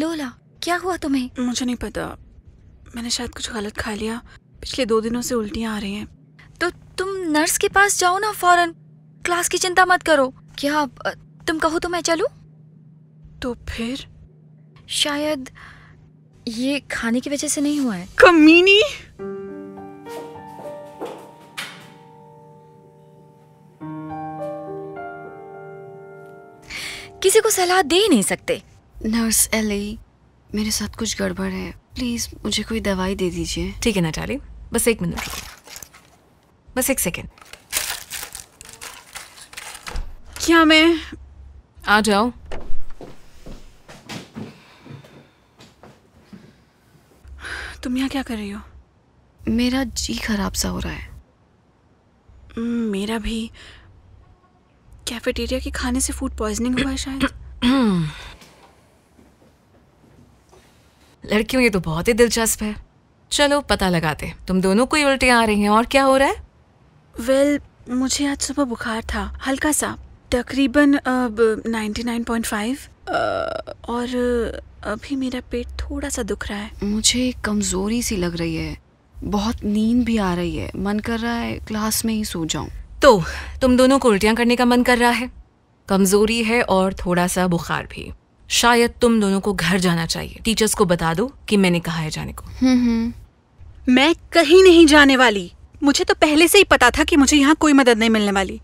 लोला, क्या हुआ तुम्हें? मुझे नहीं पता, मैंने शायद कुछ गलत खा लिया। पिछले 2 दिनों से उल्टियाँ आ रही हैं। तो तुम नर्स के पास जाओ ना फौरन। क्लास की चिंता मत करो। क्या तुम कहो तो मैं चलूं? तो फिर? शायद ये खाने की वजह से नहीं हुआ है। कमीनी! किसी को सलाह दे ही नहीं सकते। नर्स एली, मेरे साथ कुछ गड़बड़ है, प्लीज मुझे कोई दवाई दे दीजिए। ठीक है नटाली, बस 1 मिनट रुको, बस 1 सेकेंड। क्या मैं? आ जाओ। तुम यहाँ क्या कर रही हो? मेरा जी खराब सा हो रहा है। मेरा भी। कैफेटेरिया के खाने से फूड पॉइजनिंग हुआ है शायद। लड़कियों, ये तो बहुत ही दिलचस्प है। चलो पता लगाते। तुम दोनों को ही उल्टियाँ आ रही हैं और क्या हो रहा है? वेल, मुझे आज सुबह बुखार था, हल्का सा, तकरीबन 99.5, और अभी मेरा पेट थोड़ा सा दुख रहा है। मुझे कमजोरी सी लग रही है, बहुत नींद भी आ रही है, मन कर रहा है क्लास में ही सो जाऊं। तो तुम दोनों को उल्टियाँ करने का मन कर रहा है, कमजोरी है और थोड़ा सा बुखार भी। शायद तुम दोनों को घर जाना चाहिए। टीचर्स को बता दो कि मैंने कहा है जाने को। मैं कहीं नहीं जाने वाली। मुझे तो पहले से ही पता था कि मुझे यहाँ कोई मदद नहीं मिलने वाली।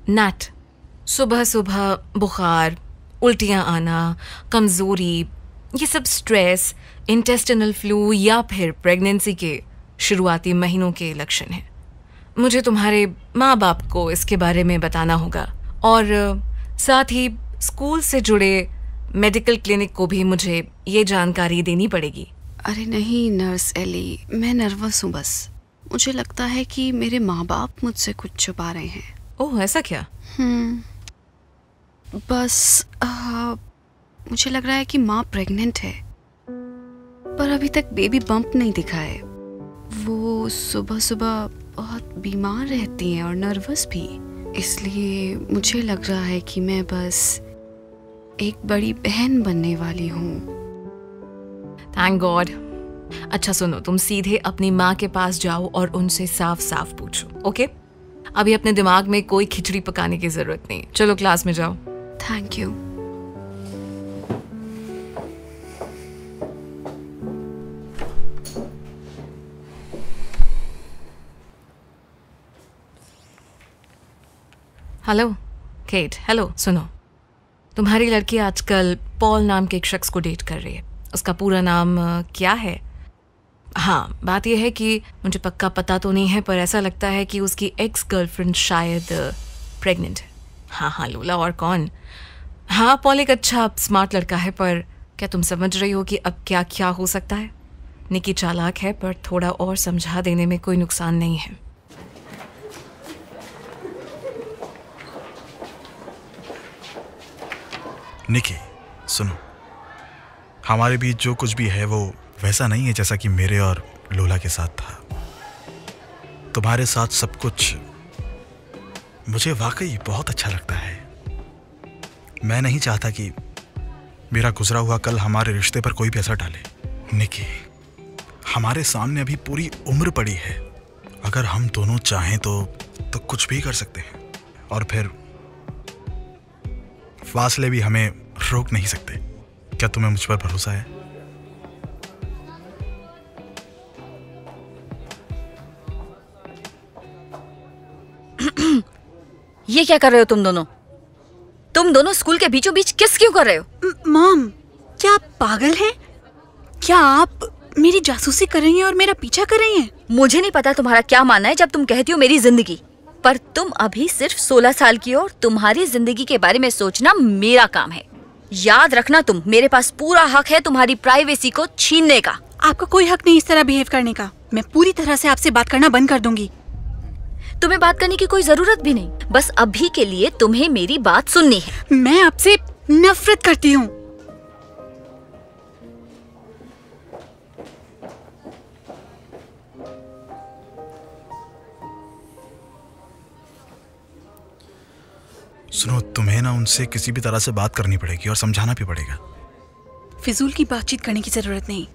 नैट, सुबह सुबह बुखार, उल्टियाँ आना, कमजोरी, ये सब स्ट्रेस, इंटेस्टिनल फ्लू या फिर प्रेगनेंसी के शुरुआती महीनों के लक्षण हैं। मुझे तुम्हारे माँ बाप को इसके बारे में बताना होगा, और साथ ही स्कूल से जुड़े मेडिकल क्लिनिक को भी मुझे ये जानकारी देनी पड़ेगी। अरे नहीं नर्स एली, मैं नर्वस हूँ बस। मुझे लगता है कि मेरे माँ बाप मुझसे कुछ छुपा रहे हैं। ओह, ऐसा क्या? बस मुझे लग रहा है कि माँ प्रेग्नेंट है, पर अभी तक बेबी बम्प नहीं दिखा है। वो सुबह सुबह बहुत बीमार रहती हैं और नर्वस भी, इसलिए मुझे लग रहा है कि मैं बस एक बड़ी बहन बनने वाली हूँ। Thank God. अच्छा सुनो, तुम सीधे अपनी माँ के पास जाओ और उनसे साफ साफ पूछो, ओके? अभी अपने दिमाग में कोई खिचड़ी पकाने की जरूरत नहीं। चलो क्लास में जाओ। Thank you. Hello Kate. Hello, सुनो, तुम्हारी लड़की आजकल पॉल नाम के एक शख्स को डेट कर रही है। उसका पूरा नाम क्या है? हाँ, बात यह है कि मुझे पक्का पता तो नहीं है, पर ऐसा लगता है कि उसकी एक्स गर्लफ्रेंड शायद प्रेग्नेंट है। हाँ लोला, और कौन? हाँ, पॉल एक अच्छा स्मार्ट लड़का है, पर क्या तुम समझ रही हो कि अब क्या क्या हो सकता है? निकी चालाक है, पर थोड़ा और समझा देने में कोई नुकसान नहीं है। निकी, सुनो, हमारे बीच जो कुछ भी है वो वैसा नहीं है जैसा कि मेरे और लोला के साथ था। तुम्हारे साथ सब कुछ मुझे वाकई बहुत अच्छा लगता है। मैं नहीं चाहता कि मेरा गुजरा हुआ कल हमारे रिश्ते पर कोई भी असर डाले। निकी, हमारे सामने अभी पूरी उम्र पड़ी है। अगर हम दोनों चाहें तो कुछ भी कर सकते हैं, और फिर फासले भी हमें रोक नहीं सकते। क्या तुम्हें मुझ पर भरोसा है? ये क्या कर रहे हो तुम दोनों? तुम दोनों स्कूल के बीचों बीच किस क्यों कर रहे हो? मॉम, क्या आप पागल हैं? क्या आप मेरी जासूसी कर रही हैं और मेरा पीछा कर रही हैं? मुझे नहीं पता तुम्हारा क्या मानना है जब तुम कहती हो मेरी जिंदगी, पर तुम अभी सिर्फ 16 साल की हो और तुम्हारी जिंदगी के बारे में सोचना मेरा काम है। याद रखना, तुम मेरे पास पूरा हक है तुम्हारी प्राइवेसी को छीनने का। आपका कोई हक नहीं इस तरह बिहेव करने का। मैं पूरी तरह से आपसे बात करना बंद कर दूंगी। तुम्हें बात करने की कोई जरूरत भी नहीं, बस अभी के लिए तुम्हें मेरी बात सुननी है। मैं आपसे नफरत करती हूँ। सुनो, तुम्हें ना उनसे किसी भी तरह से बात करनी पड़ेगी और समझाना भी पड़ेगा। फिजूल की बातचीत करने की जरूरत नहीं।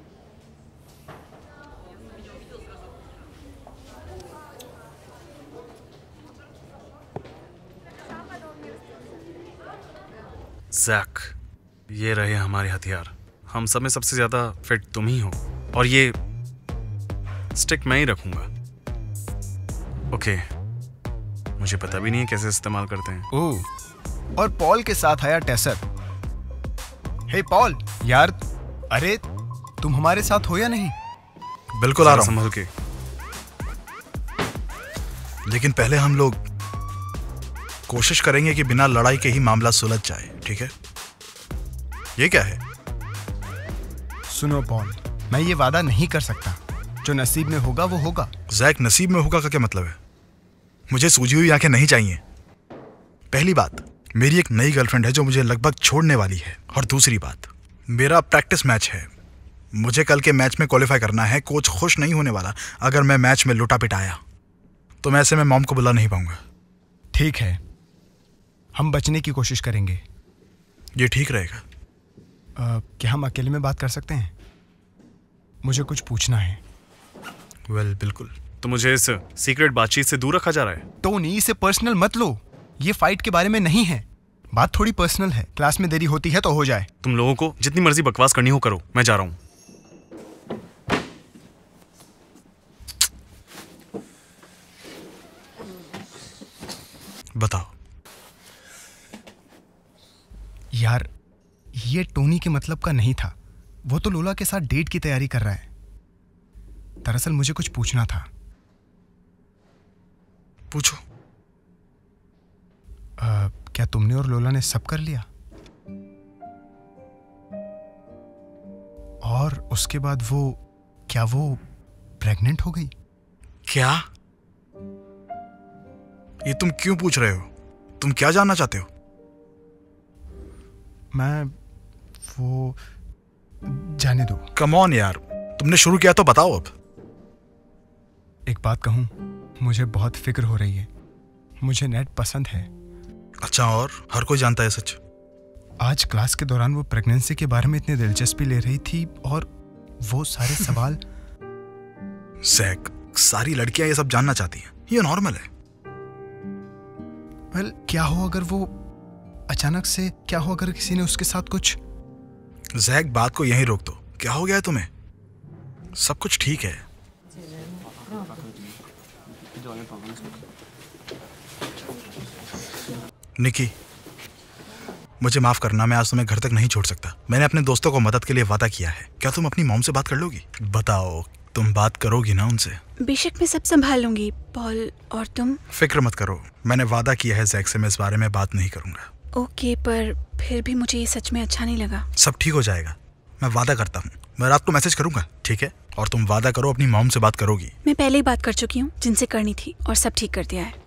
जैक, ये रहे हमारे हथियार। हम सब में सबसे ज्यादा फिट तुम ही हो और ये स्टिक मैं ही रखूंगा। ओके, मुझे पता भी नहीं है कैसे इस्तेमाल करते हैं। ओह, और पॉल के साथ आया टेसर। हे पॉल, यार, अरे तुम हमारे साथ हो या नहीं? बिल्कुल आ रहा हूं। संभल के। लेकिन पहले हम लोग कोशिश करेंगे कि बिना लड़ाई के ही मामला सुलझ जाए, ठीक है? ये क्या है? सुनो पॉल, मैं ये वादा नहीं कर सकता। जो नसीब में होगा वो होगा। जैक, नसीब में होगा का क्या मतलब है? मुझे सूजी हुई आंखें नहीं चाहिए। पहली बात, मेरी एक नई गर्लफ्रेंड है जो मुझे लगभग छोड़ने वाली है। और दूसरी बात, मेरा प्रैक्टिस मैच है। मुझे कल के मैच में क्वालिफाई करना है। कोच खुश नहीं होने वाला अगर मैं मैच में लुटा पिटाया, तो मैं ऐसे में मॉम को बुला नहीं पाऊंगा। ठीक है, हम बचने की कोशिश करेंगे। ये ठीक रहेगा। क्या हम अकेले में बात कर सकते हैं? मुझे कुछ पूछना है। बिल्कुल। तो मुझे इस सीक्रेट बातचीत से दूर रखा जा रहा है? टोनी, इसे पर्सनल मत लो। ये फाइट के बारे में नहीं है। बात थोड़ी पर्सनल है। क्लास में देरी होती है तो हो जाए। तुम लोगों को जितनी मर्जी बकवास करनी हो करो, मैं जा रहा हूं। बताओ। यार, ये टोनी के मतलब का नहीं था। वो तो लोला के साथ डेट की तैयारी कर रहा है। दरअसल मुझे कुछ पूछना था। पूछो। क्या तुमने और लोला ने सब कर लिया? और उसके बाद क्या वो प्रेग्नेंट हो गई? क्या? ये तुम क्यों पूछ रहे हो? तुम क्या जानना चाहते हो? मैं वो जाने दो। कम ऑन यार, तुमने शुरू किया तो बताओ अब। एक बात कहूं, मुझे बहुत फिक्र हो रही है। मुझे नेट पसंद है। अच्छा, और हर कोई जानता है सच? आज क्लास के दौरान वो प्रेगनेंसी के बारे में इतनी दिलचस्पी ले रही थी और वो सारे सवाल। जैक, सारी लड़कियां ये सब जानना चाहती हैं। ये नॉर्मल है। वेल, क्या हो अगर वो अचानक से, क्या हो अगर किसी ने उसके साथ कुछ? जैक, बात को यहीं रोक दो। क्या हो गया है तुम्हें? सब कुछ ठीक है। निकी, मुझे माफ करना, मैं आज तुम्हें घर तक नहीं छोड़ सकता। मैंने अपने दोस्तों को मदद के लिए वादा किया है। क्या तुम अपनी मॉम से बात कर लोगी? बताओ, तुम बात करोगी ना उनसे? बेशक, मैं सब संभाल लूंगी पॉल। और तुम? फिक्र मत करो, मैंने वादा किया है जैक से मैं इस बारे में बात नहीं करूंगा। ओके, पर फिर भी मुझे ये सच में अच्छा नहीं लगा। सब ठीक हो जाएगा, मैं वादा करता हूँ। मैं रात को मैसेज करूंगा, ठीक है? और तुम वादा करो अपनी मॉम से बात करोगी। मैं पहले ही बात कर चुकी हूँ जिनसे करनी थी, और सब ठीक कर दिया है।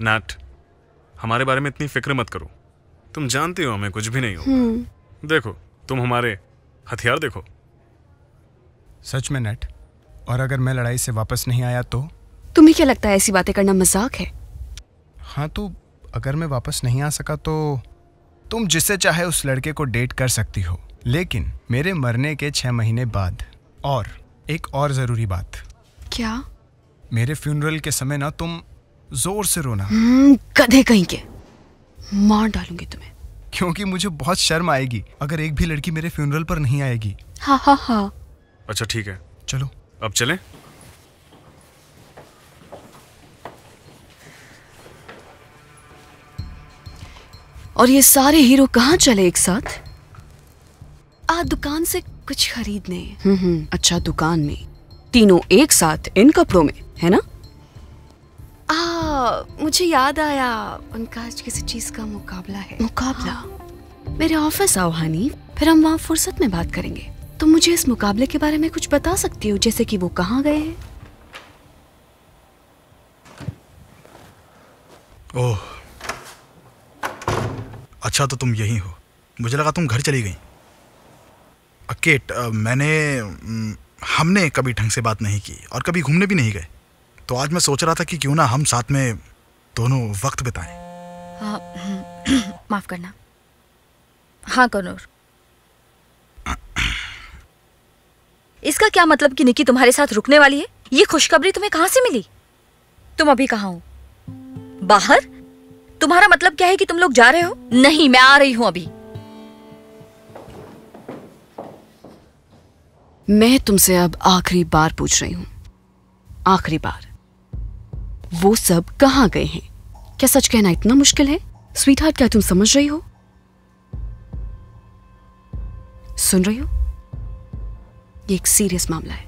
नैट, हमारे बारे में इतनी फिक्र मत करो। तुम जानती हो हमें कुछ भी नहीं होगा। देखो, तुम हमारे हथियार देखो। सच में नेट? और अगर मैं लड़ाई से वापस नहीं आया तो? तुम्हें क्या लगता है ऐसी बातें करना मजाक है? हाँ, तो अगर मैं वापस नहीं आ सका तो तुम जिससे चाहे उस लड़के को डेट कर सकती हो, लेकिन मेरे मरने के 6 महीने बाद। और एक और जरूरी बात। क्या? मेरे फ्यूनरल के समय ना तुम जोर से रोना। गधे कहीं के, मार डालूंगी तुम्हें। क्योंकि मुझे बहुत शर्म आएगी अगर एक भी लड़की मेरे फ्यूनरल पर नहीं आएगी। हाँ हाँ हाँ। अच्छा ठीक है, चलो अब चलें? और ये सारे हीरो कहाँ चले एक साथ? दुकान से कुछ खरीदने। अच्छा, दुकान में तीनों एक साथ इन कपड़ों में, है ना? मुझे याद आया, उनका आज किसी चीज का मुकाबला है। मुकाबला? मेरे ऑफिस आओ हनी, फिर हम वहाँ फुर्सत में बात करेंगे। तुम मुझे इस मुकाबले के बारे में कुछ बता सकती हो, जैसे कि वो कहाँ गए हैं? ओह, अच्छा तो तुम यही हो। मुझे लगा तुम घर चली गई। केट, हमने कभी ढंग से बात नहीं की और कभी घूमने भी नहीं गए। तो आज मैं सोच रहा था कि क्यों ना हम साथ में दोनों वक्त बिताएं। माफ करना। हाँ कनूर, इसका क्या मतलब कि निकी तुम्हारे साथ रुकने वाली है? ये खुशखबरी तुम्हें कहां से मिली? तुम अभी कहाँ हो? बाहर? तुम्हारा मतलब क्या है कि तुम लोग जा रहे हो? नहीं, मैं आ रही हूं अभी। मैं तुमसे अब आखिरी बार पूछ रही हूं, आखिरी बार, वो सब कहाँ गए हैं? क्या सच कहना इतना मुश्किल है? स्वीट हार्ट, क्या तुम समझ रही हो? सुन रही हो? ये एक सीरियस मामला है।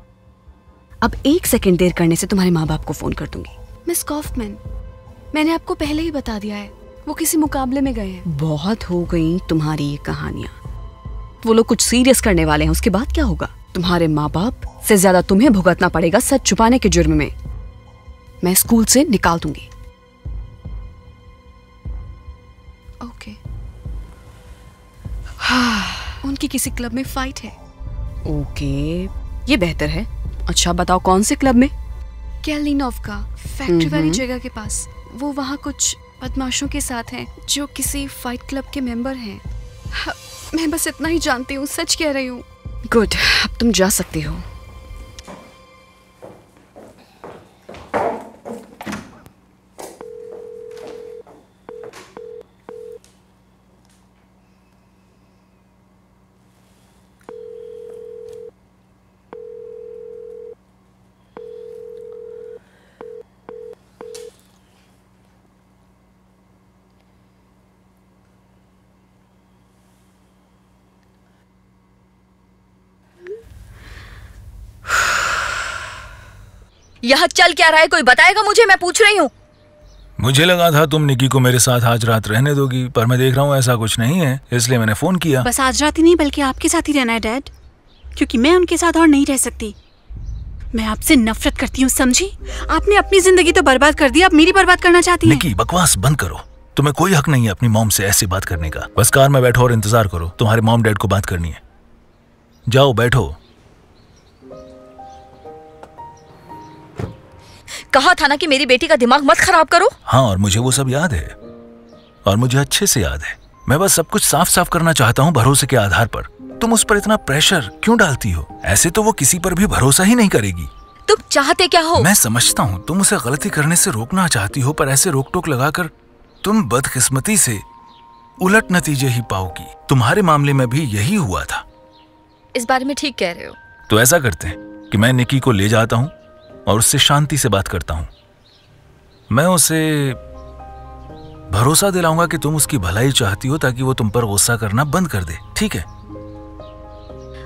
अब 1 सेकंड देर करने से तुम्हारे माँ बाप को फोन कर दूंगी। मिस कॉफमैन, मैंने आपको पहले ही बता दिया है, वो किसी मुकाबले में गए हैं। बहुत हो गई तुम्हारी ये कहानियां। वो लोग कुछ सीरियस करने वाले हैं, उसके बाद क्या होगा? तुम्हारे माँ बाप से ज्यादा तुम्हें भुगतना पड़ेगा सच छुपाने के जुर्म में। मैं स्कूल से निकाल दूंगी। ओके। उनकी किसी क्लब में फाइट है। ओके, ये बेहतर है। अच्छा बताओ, कौन से क्लब में? कैलिनोव का, फैक्ट्री वाली जगह के पास। वो वहाँ कुछ बदमाशों के साथ हैं जो किसी फाइट क्लब के मेंबर हैं। मैं बस इतना ही जानती हूँ, सच कह रही हूँ। गुड, अब तुम जा सकती हो। यहाँ चल क्या रहा है, कोई बताएगा मुझे? मैं पूछ रही हूँ। मुझे लगा था तुम निकी को मेरे साथ आज रात रहने दोगी, पर मैं देख रहा हूँ ऐसा कुछ नहीं है, इसलिए मैंने फोन किया। बस आज रात ही नहीं बल्कि आपके साथ ही रहना है डैड, क्योंकि मैं उनके साथ और नहीं रह सकती। मैं आपसे नफरत करती हूँ, समझी? आपने अपनी जिंदगी तो बर्बाद कर दी, आप मेरी बर्बाद करना चाहती हैं। निकी, बकवास बंद करो। तुम्हें कोई हक नहीं है अपनी मॉम से ऐसी बात करने का। बस कार में बैठो और इंतजार करो, तुम्हारे मॉम डैड को बात करनी है। जाओ बैठो। कहा था ना कि मेरी बेटी का दिमाग मत खराब करो। हाँ, और मुझे वो सब याद है, और मुझे अच्छे से याद है। मैं बस सब कुछ साफ साफ करना चाहता हूँ भरोसे के आधार पर। तुम उस पर इतना प्रेशर क्यों डालती हो? ऐसे तो वो किसी पर भी भरोसा ही नहीं करेगी। तुम चाहते क्या हो? मैं समझता हूँ तुम उसे गलती करने से रोकना चाहती हो, पर ऐसे रोक टोक लगाकर तुम बदकिस्मती से उलट नतीजे ही पाओगी। तुम्हारे मामले में भी यही हुआ था। इस बारे में ठीक कह रहे हो। तो ऐसा करते हैं कि मैं निकी को ले जाता हूँ और उससे शांति से बात करता हूँ। मैं उसे भरोसा दिलाऊंगा कि तुम उसकी भलाई चाहती हो, ताकि वो तुम पर गुस्सा करना बंद कर दे। ठीक है?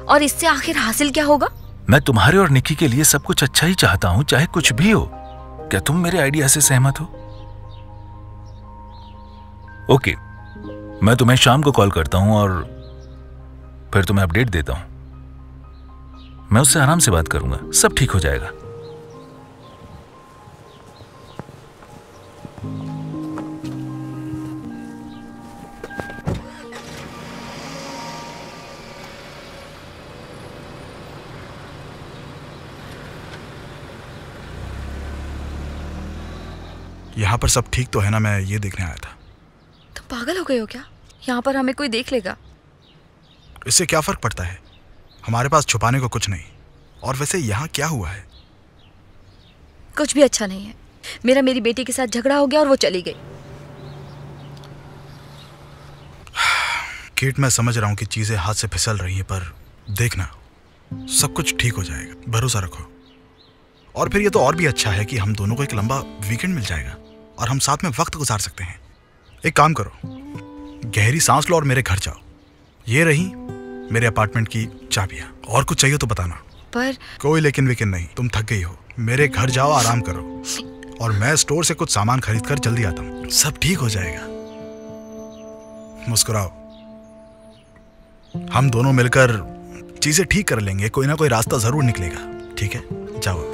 और इससे आखिर हासिल क्या होगा? मैं तुम्हारे और निकी के लिए सब कुछ अच्छा ही चाहता हूँ, चाहे कुछ भी हो। क्या तुम मेरे आइडिया से सहमत हो? ओके, मैं तुम्हें शाम को कॉल करता हूँ और फिर तुम्हें अपडेट देता हूँ। मैं उससे आराम से बात करूंगा, सब ठीक हो जाएगा। यहाँ पर सब ठीक तो है ना? मैं ये देखने आया था। तुम पागल हो गए हो क्या? यहाँ पर हमें कोई देख लेगा। इससे क्या फर्क पड़ता है? हमारे पास छुपाने को कुछ नहीं। और वैसे यहाँ क्या हुआ है? कुछ भी अच्छा नहीं है। मेरी बेटी के साथ झगड़ा हो गया और वो चली गई। केट, मैं समझ रहा हूँ कि चीजें हाथ से फिसल रही हैं, पर देखना सब कुछ ठीक हो जाएगा, भरोसा रखो। और फिर ये तो और भी अच्छा है कि हम दोनों को एक लंबा वीकेंड मिल जाएगा और हम साथ में वक्त गुजार सकते हैं। एक काम करो, गहरी सांस लो और मेरे घर जाओ। ये रही मेरे अपार्टमेंट की चाबियां। और कुछ चाहिए तो बताना। पर कोई लेकिन वेकिन नहीं, तुम थक गई हो। मेरे घर जाओ, आराम करो, और मैं स्टोर से कुछ सामान खरीद कर जल्दी आता हूँ। सब ठीक हो जाएगा। मुस्कुराओ, हम दोनों मिलकर चीजें ठीक कर लेंगे। कोई ना कोई रास्ता जरूर निकलेगा। ठीक है, जाओ अब।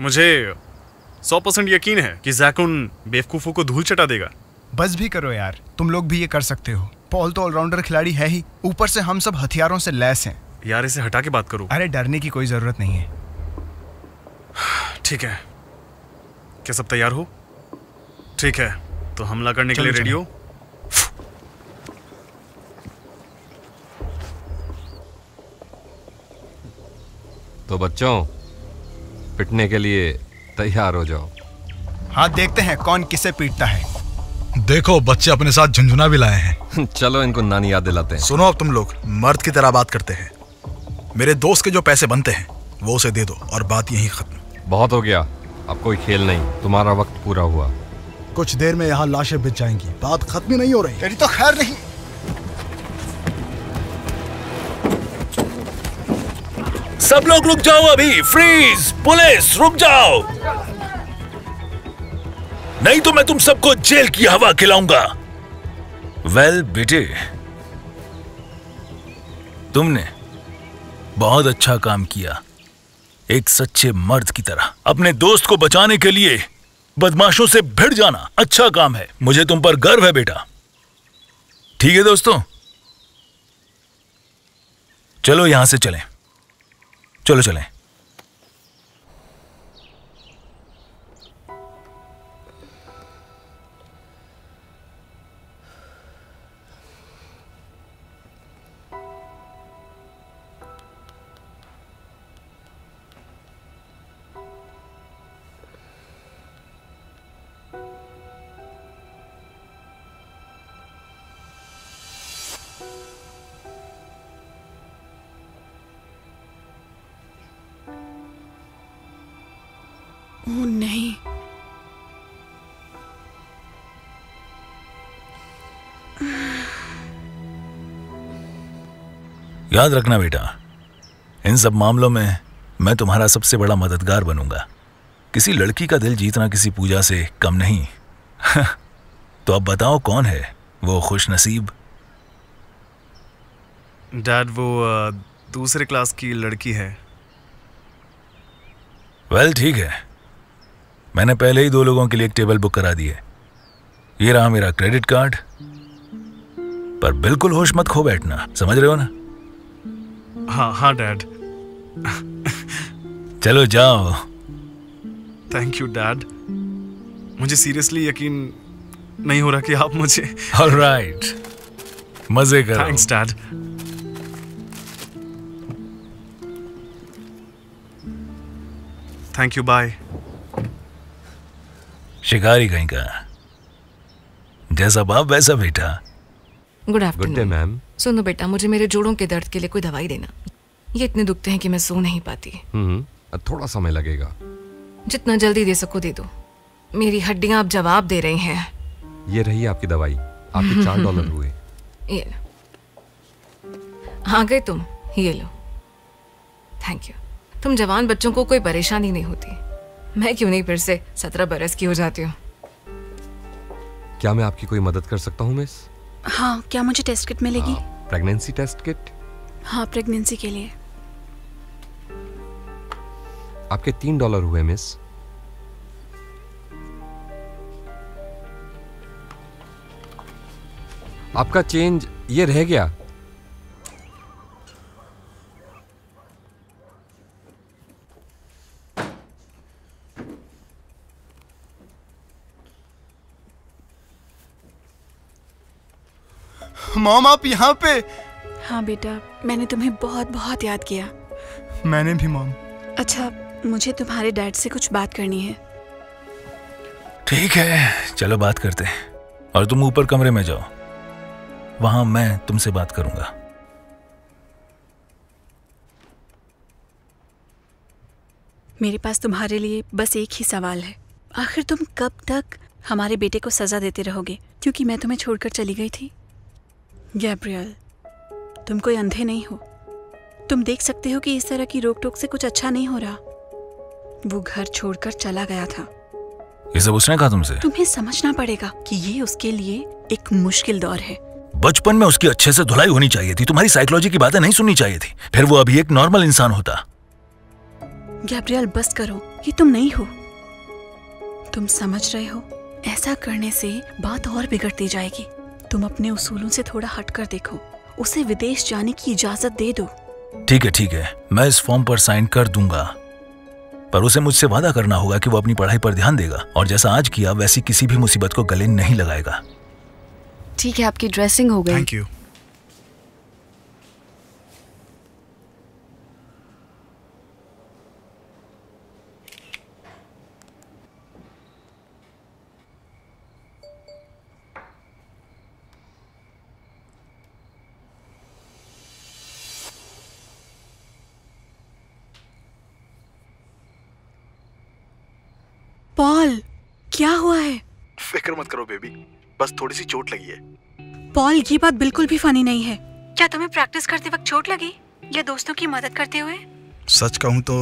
मुझे 100% यकीन है कि जैक उन बेवकूफों को धूल चटा देगा। बस भी करो यार, तुम लोग भी ये कर सकते हो। पॉल तो ऑलराउंडर खिलाड़ी है ही, ऊपर से हम सब हथियारों से लैस हैं। यार इसे हटा के बात करो। अरे डरने की कोई जरूरत नहीं है। ठीक है, क्या सब तैयार हो? ठीक है, तो हमला करने के लिए रेडी हो? तो बच्चों, पिटने के लिए तैयार हो जाओ। हाँ, देखते हैं कौन किसे पीटता है। देखो, बच्चे अपने साथ झुनझुना भी लाए हैं। चलो इनको नानी याद दिलाते हैं। सुनो, अब तुम लोग मर्द की तरह बात करते हैं। मेरे दोस्त के जो पैसे बनते हैं वो उसे दे दो और बात यहीं खत्म। बहुत हो गया, अब कोई खेल नहीं, तुम्हारा वक्त पूरा हुआ। कुछ देर में यहाँ लाशें बिछ जाएंगी, बात खत्म ही नहीं हो रही। तेरी तो खैर नहीं। सब लोग रुक जाओ अभी। फ्रीज, पुलिस, रुक जाओ, नहीं तो मैं तुम सबको जेल की हवा खिलाऊंगा। वेल बेटे, तुमने बहुत अच्छा काम किया। एक सच्चे मर्द की तरह अपने दोस्त को बचाने के लिए बदमाशों से भिड़ जाना अच्छा काम है। मुझे तुम पर गर्व है बेटा। ठीक है दोस्तों, चलो यहां से चलें। चलो चलें। ओह नहीं, याद रखना बेटा, इन सब मामलों में मैं तुम्हारा सबसे बड़ा मददगार बनूंगा। किसी लड़की का दिल जीतना किसी पूजा से कम नहीं। तो अब बताओ, कौन है वो खुशनसीब? डैड, वो दूसरे क्लास की लड़की है। वेल ठीक है, मैंने पहले ही 2 लोगों के लिए एक टेबल बुक करा दी है। ये रहा मेरा क्रेडिट कार्ड, पर बिल्कुल होश मत खो बैठना, समझ रहे हो ना? हाँ हाँ डैड। चलो जाओ। Thank you dad. मुझे सीरियसली यकीन नहीं हो रहा कि आप मुझे। ऑलराइट, मजे करो। Thanks dad. Thank you, bye. शिकारी कहीं का, जैसा बाप वैसा बेटा। Good afternoon. Good day ma'am. सुनो बेटा, मुझे मेरे जोड़ों के दर्द के लिए कोई दवाई देना। ये इतने दुखते हैं कि मैं सो नहीं पाती। थोड़ा समय लगेगा। जितना जल्दी दे सको दे दो। मेरी हड्डियां अब जवाब दे रही हैं। ये रही आपकी दवाई, आपके $4 हुए। ये लो। हाँ गए तुम, ये लो। Thank you. तुम जवान बच्चों को कोई परेशानी नहीं होती। मैं क्यों नहीं फिर से 17 बरस की हो जाती हूँ। क्या मैं आपकी कोई मदद कर सकता हूँ मिस? हाँ, क्या मुझे टेस्ट किट मिलेगी? Pregnancy test kit? हाँ, प्रेगनेंसी के लिए। आपके $3 हुए मिस। आपका चेंज ये रह गया। मॉम, आप यहाँ पे? हाँ बेटा, मैंने तुम्हें बहुत बहुत याद किया। मैंने भी मॉम। अच्छा, मुझे तुम्हारे डैड से कुछ बात करनी है। ठीक है, चलो बात करते हैं। और तुम ऊपर कमरे में जाओ, वहां मैं तुमसे बात करूंगा। मेरे पास तुम्हारे लिए बस एक ही सवाल है। आखिर तुम कब तक हमारे बेटे को सजा देते रहोगे क्योंकि मैं तुम्हें छोड़कर चली गई थी? गैब्रियल, तुम कोई अंधे नहीं हो। तुम देख सकते हो कि इस तरह की रोक टोक से कुछ अच्छा नहीं हो रहा। वो घर छोड़कर चला गया था। ये सब उसने कहा तुमसे? तुम्हें समझना पड़ेगा कि ये उसके लिए एक मुश्किल दौर है। बचपन में उसकी अच्छे से धुलाई होनी चाहिए थी। तुम्हारी साइकोलॉजी की बातें नहीं सुननी चाहिए थी, फिर वो अभी एक नॉर्मल इंसान होता। गैब्रियल, बस करो, ये तुम नहीं हो। तुम समझ रहे हो, ऐसा करने से बात और बिगड़ती जाएगी। तुम अपने उसूलों से थोड़ा हटकर देखो। उसे विदेश जाने की इजाजत दे दो। ठीक है, मैं इस फॉर्म पर साइन कर दूंगा, पर उसे मुझसे वादा करना होगा कि वो अपनी पढ़ाई पर ध्यान देगा और जैसा आज किया वैसी किसी भी मुसीबत को गले नहीं लगाएगा। ठीक है, आपकी ड्रेसिंग हो गई। Thank you. पॉल, क्या हुआ है? फिक्र मत करो बेबी, बस थोड़ी सी चोट लगी है। पॉल, ये बात बिल्कुल भी फनी नहीं है। क्या तुम्हें प्रैक्टिस करते वक्त चोट लगी या दोस्तों की मदद करते हुए? सच कहूँ तो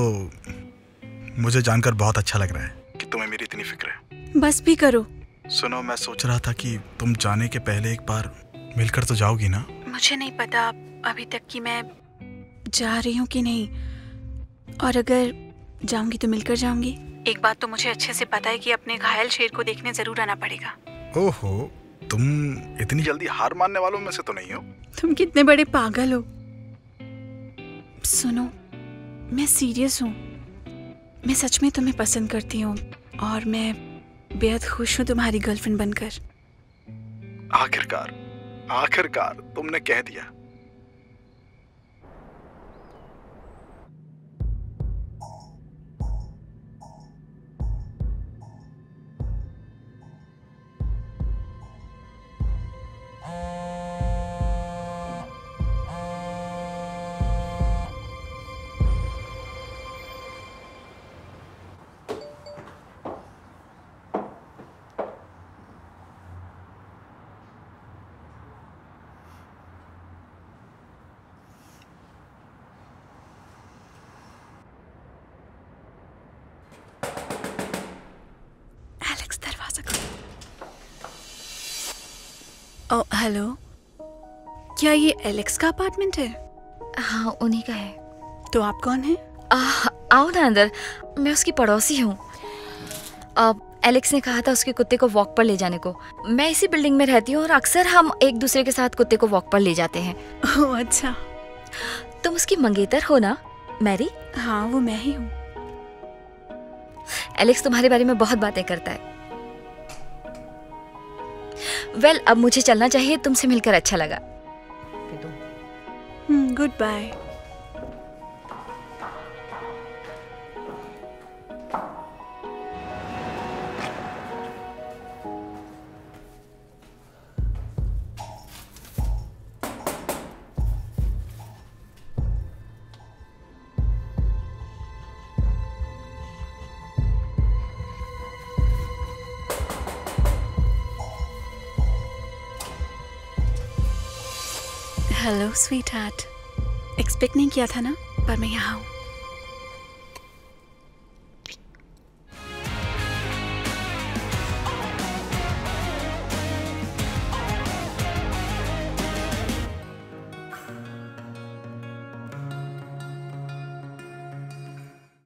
मुझे जानकर बहुत अच्छा लग रहा है कि तुम्हें मेरी इतनी फिक्र है। बस भी करो। सुनो, मैं सोच रहा था कि तुम जाने के पहले एक बार मिलकर तो जाओगी ना? मुझे नहीं पता अभी तक कि मैं जा रही हूँ कि नहीं, और अगर जाऊंगी तो मिलकर जाऊंगी। एक बात तो मुझे अच्छे से पता है कि अपने घायल शेर को देखने जरूर आना पड़ेगा। ओहो, तुम इतनी जल्दी हार मानने वालों में से तो नहीं हो। तुम कितने बड़े पागल हो। सुनो, मैं सीरियस हूँ। मैं सच में तुम्हें पसंद करती हूँ और मैं बेहद खुश हूँ तुम्हारी गर्लफ्रेंड बनकर। आखिरकार तुमने कह दिया। हेलो, क्या ये एलेक्स का अपार्टमेंट है? हाँ, उन्हीं का है। तो आप कौन हैं? आओ ना अंदर, मैं उसकी पड़ोसी हूँ। एलेक्स ने कहा था उसके कुत्ते को वॉक पर ले जाने को। मैं इसी बिल्डिंग में रहती हूँ और अक्सर हम एक दूसरे के साथ कुत्ते को वॉक पर ले जाते हैं। ओह अच्छा। तुम उसकी मंगेतर हो ना मैरी? हाँ, वो मैं ही हूँ। एलेक्स तुम्हारे बारे में बहुत बातें करता है। वेल, अब मुझे चलना चाहिए। तुमसे मिलकर अच्छा लगा। Good bye. Hello sweetheart. Expect नहीं किया था ना, पर मैं यहाँ हूँ।